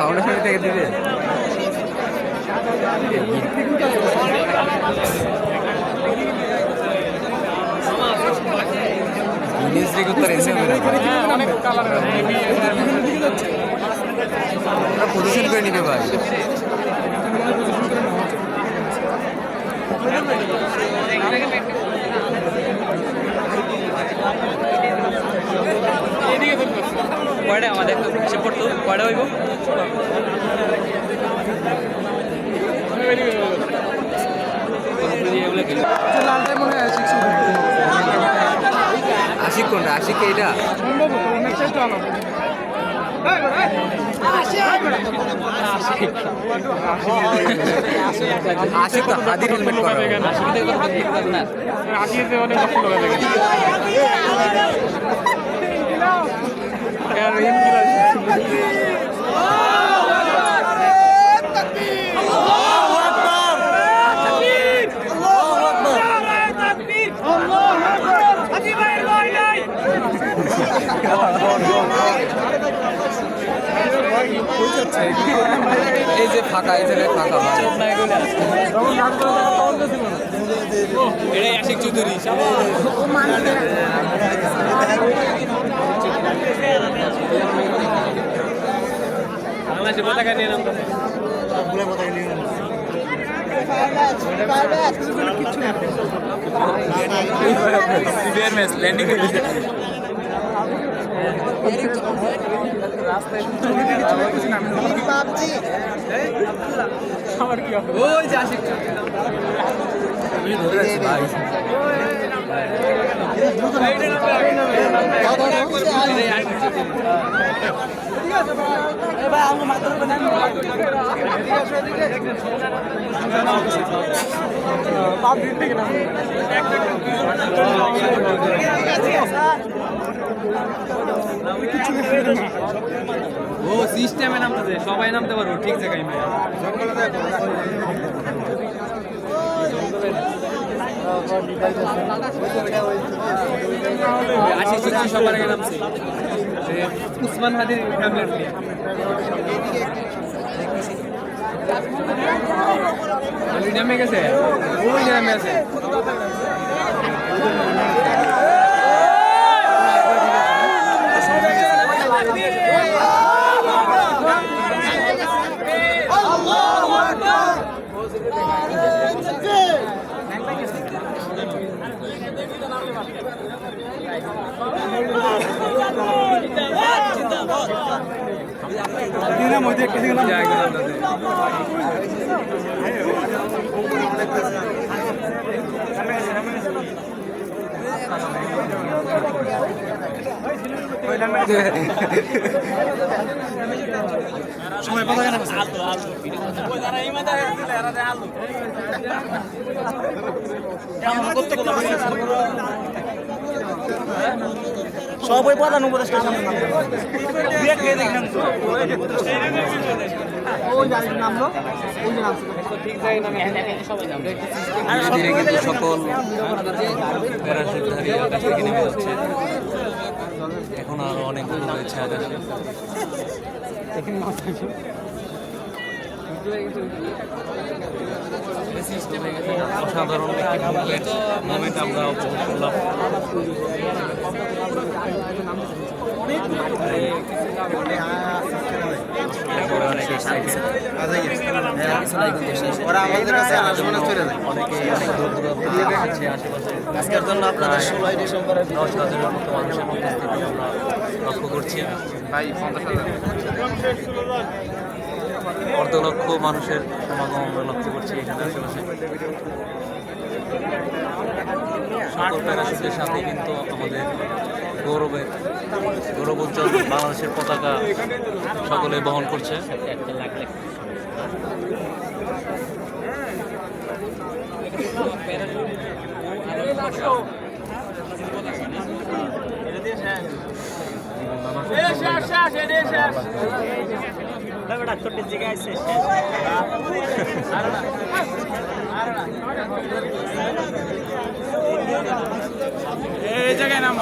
foundation থেকে দিবে position করে নিবে ভাই কয়টা আমাদের হিসেব করতো কয়টা হইব আশিক কোনটা আশিক এইটা আশিক তো হাদির হেলমেট করা এই যে ফাঁকা এই জায়গায় ফাঁকা এটাই আশিক চৌধুরী বাংলাদেশের পতাকা নিয়ে নাম ল্যান্ডিং ওই যে আশিক ভাই ও সিস্টেমে নামতে সবাই নামতে পারবো ঠিক জায়গায় আশিক চৌধুরী সবার আগে নামছে উসমান হাদির ফ্যামিলির নামে গেছে ওই নামে আছে সময় পাতা কেন সবাই প্রধান উপদেষ্টা সকল প্যারাশুটধারী আকাশ থেকে নেমে যাচ্ছে এখন আরো অনেকগুলো রয়েছে আকাশে অসাধারণ একটি মোমেন্ট আমরা উপভোগ করলাম অনেক এক্সাইটেড ওরা আমাদের কাছে আসমানে চলে যায় অনেকে অনেক দূর দূরান্ত আছে আশেপাশে আজকের জন্য আপনাদের 16 ডিসেম্বরে 10,000-এর মতো মানুষের উপস্থিতি আমরা লক্ষ্য করছি অর্ধ লক্ষ মানুষের সমাগম আমরা লক্ষ্য করছি এখানে আশেপাশে সকল প্যারাশুটের সাথে কিন্তু আমাদের গৌরবোজ্জ্বল বাংলাদেশের পতাকা সকলে বহন করছে এই জায়গায় নাম